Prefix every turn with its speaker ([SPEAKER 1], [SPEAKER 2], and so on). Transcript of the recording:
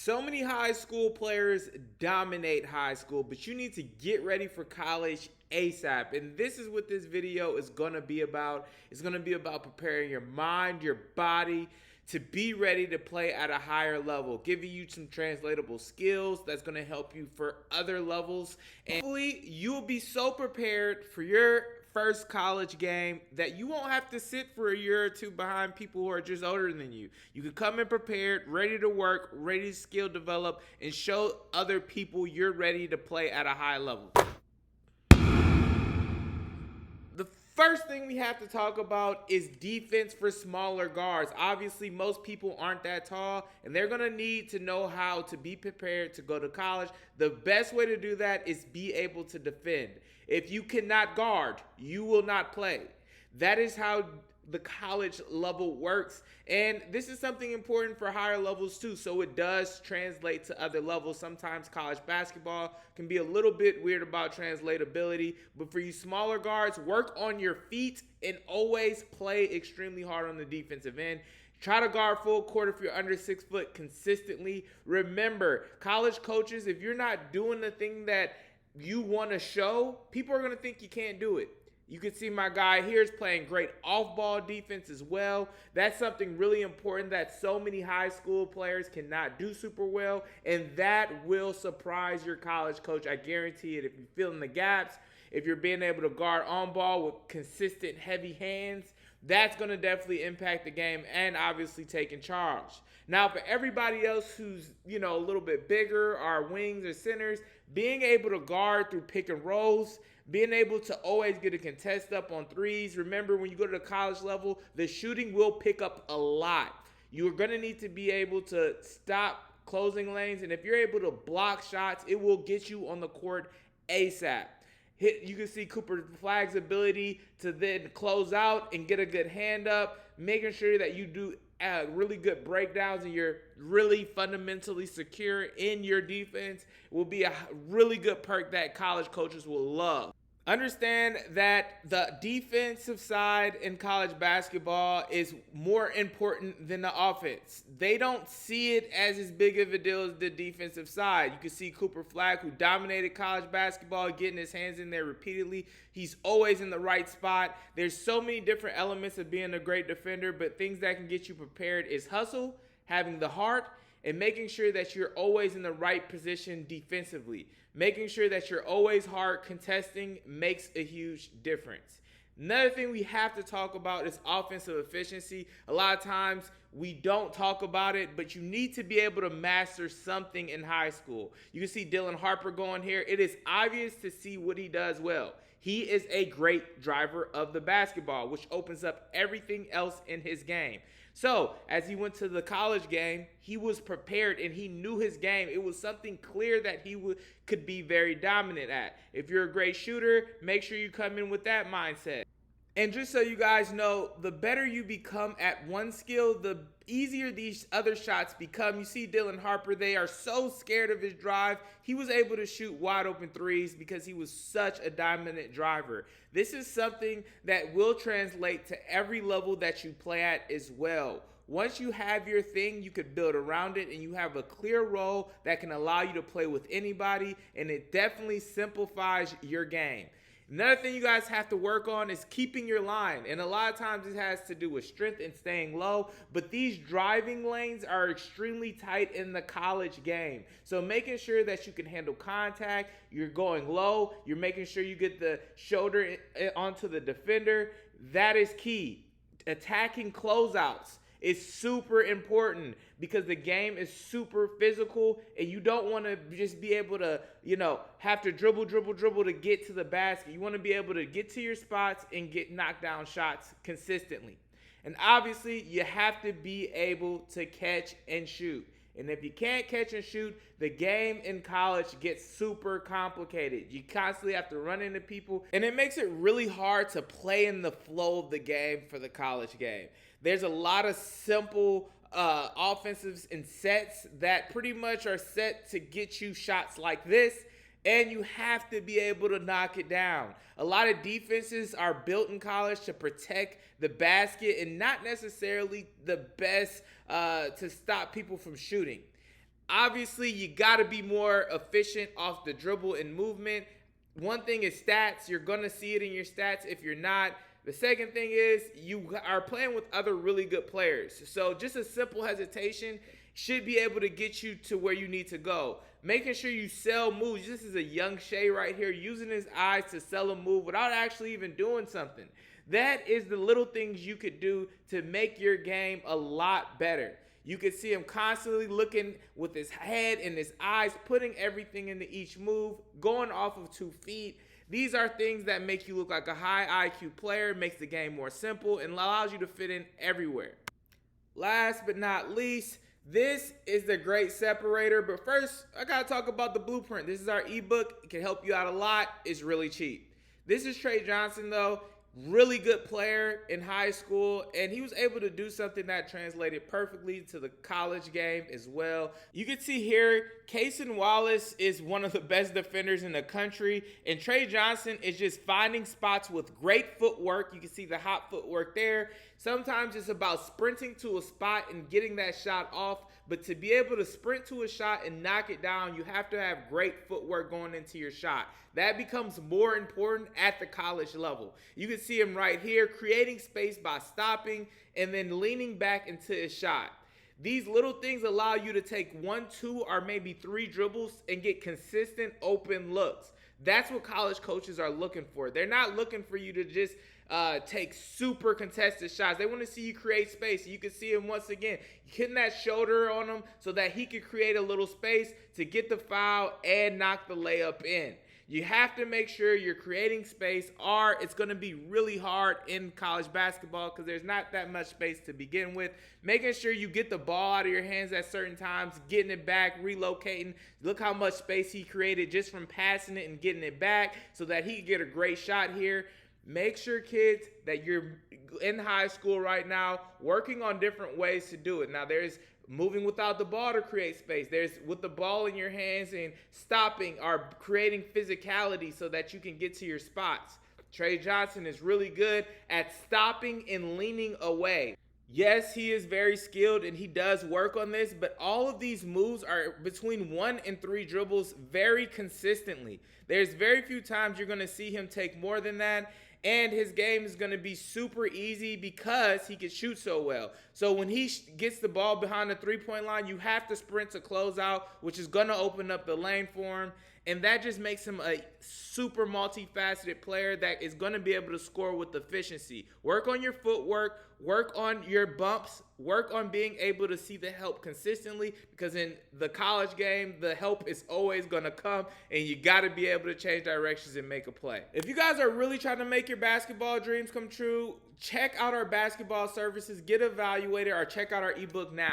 [SPEAKER 1] So many high school players dominate high school, but you need to get ready for college ASAP. And this is what this video is going to be about. It's going to be about preparing your mind, your body to be ready to play at a higher level, giving you some translatable skills that's going to help you for other levels. And hopefully, you'll be so prepared for your first college game that you won't have to sit for a year or two behind people who are just older than you. You can come in prepared, ready to work, ready to skill develop, and show other people you're ready to play at a high level. The first thing we have to talk about is defense for smaller guards. Obviously, most people aren't that tall, and they're going to need to know how to be prepared to go to college. The best way to do that is be able to defend. If you cannot guard, you will not play. That is how the college level works, and this is something important for higher levels too, so it does translate to other levels. Sometimes college basketball can be a little bit weird about translatability, but for you smaller guards, work on your feet and always play extremely hard on the defensive end. Try to guard full court if you're under 6 foot consistently. Remember, college coaches, if you're not doing the thing that you want to show, people are going to think you can't do it. You can see my guy here is playing great off-ball defense as well. That's something really important that so many high school players cannot do super well, and that will surprise your college coach. I guarantee it. If you're filling the gaps, if you're being able to guard on ball with consistent heavy hands, that's going to definitely impact the game and obviously taking charge. Now, for everybody else who's, a little bit bigger, our wings or centers, being able to guard through pick and rolls, being able to always get a contest up on threes. Remember, when you go to the college level, the shooting will pick up a lot. You're going to need to be able to stop closing lanes, and if you're able to block shots, it will get you on the court ASAP. You can see Cooper Flagg's ability to then close out and get a good hand up, making sure that you do really good breakdowns and you're really fundamentally secure in your defense will be a really good perk that college coaches will love. Understand that the defensive side in college basketball is more important than the offense. They don't see it as big of a deal as the defensive side. You can see Cooper Flagg, who dominated college basketball, getting his hands in there repeatedly. He's always in the right spot. There's so many different elements of being a great defender, but things that can get you prepared is hustle, having the heart, and making sure that you're always in the right position defensively. Making sure that you're always hard contesting makes a huge difference. Another thing we have to talk about is offensive efficiency. A lot of times we don't talk about it, but you need to be able to master something in high school. You can see Dylan Harper going here. It is obvious to see what he does well. He is a great driver of the basketball, which opens up everything else in his game. So, as he went to the college game, he was prepared and he knew his game. It was something clear that he could be very dominant at. If you're a great shooter, make sure you come in with that mindset. And just so you guys know, the better you become at one skill, the easier these other shots become. You see Dylan Harper, they are so scared of his drive. He was able to shoot wide open threes because he was such a dominant driver. This is something that will translate to every level that you play at as well. Once you have your thing, you could build around it and you have a clear role that can allow you to play with anybody, and it definitely simplifies your game. Another thing you guys have to work on is keeping your line. And a lot of times it has to do with strength and staying low. But these driving lanes are extremely tight in the college game. So making sure that you can handle contact, you're going low, you're making sure you get the shoulder onto the defender, that is key. Attacking closeouts is super important because the game is super physical and you don't want to just be able to, have to dribble to get to the basket. You want to be able to get to your spots and get knockdown shots consistently. And obviously, you have to be able to catch and shoot. And if you can't catch and shoot, the game in college gets super complicated. You constantly have to run into people, and it makes it really hard to play in the flow of the game for the college game. There's a lot of simple offensives and sets that pretty much are set to get you shots like this, and you have to be able to knock it down. A lot of defenses are built in college to protect the basket and not necessarily the best to stop people from shooting. Obviously, you got to be more efficient off the dribble and movement. One thing is stats. You're going to see it in your stats if you're not. The second thing is you are playing with other really good players. So just a simple hesitation should be able to get you to where you need to go. Making sure you sell moves. This is a young Shea right here using his eyes to sell a move without actually even doing something. That is the little things you could do to make your game a lot better. You can see him constantly looking with his head and his eyes, putting everything into each move, going off of 2 feet. These are things that make you look like a high IQ player, makes the game more simple, and allows you to fit in everywhere. Last but not least, this is the great separator. But first, I gotta talk about the blueprint. This is our ebook. It can help you out a lot. It's really cheap. This is Trey Johnson, though. Really good player in high school, and he was able to do something that translated perfectly to the college game as well. You can see here, Cason Wallace is one of the best defenders in the country, and Trey Johnson is just finding spots with great footwork. You can see the hot footwork there. Sometimes it's about sprinting to a spot and getting that shot off, but to be able to sprint to a shot and knock it down, you have to have great footwork going into your shot. That becomes more important at the college level. You can see him right here, creating space by stopping and then leaning back into his shot. These little things allow you to take 1, 2, or maybe 3 dribbles and get consistent open looks. That's what college coaches are looking for. They're not looking for you to just take super contested shots. They want to see you create space. You can see him once again hitting that shoulder on him so that he could create a little space to get the foul and knock the layup in. You have to make sure you're creating space, or it's going to be really hard in college basketball because there's not that much space to begin with. Making sure you get the ball out of your hands at certain times, getting it back, relocating. Look how much space he created just from passing it and getting it back so that he could get a great shot here. Make sure, kids, that you're in high school right now working on different ways to do it. Now, there's moving without the ball to create space. There's with the ball in your hands and stopping or creating physicality so that you can get to your spots. Trey Johnson is really good at stopping and leaning away. Yes, he is very skilled and he does work on this, but all of these moves are between 1 and 3 dribbles very consistently. There's very few times you're going to see him take more than that. And his game is going to be super easy because he can shoot so well. So when he gets the ball behind the three-point line, you have to sprint to close out, which is going to open up the lane for him. And that just makes him a super multifaceted player that is going to be able to score with efficiency. Work on your footwork, work on your bumps, work on being able to see the help consistently, because in the college game, the help is always going to come and you got to be able to change directions and make a play. If you guys are really trying to make your basketball dreams come true, check out our basketball services, get evaluated, or check out our ebook now.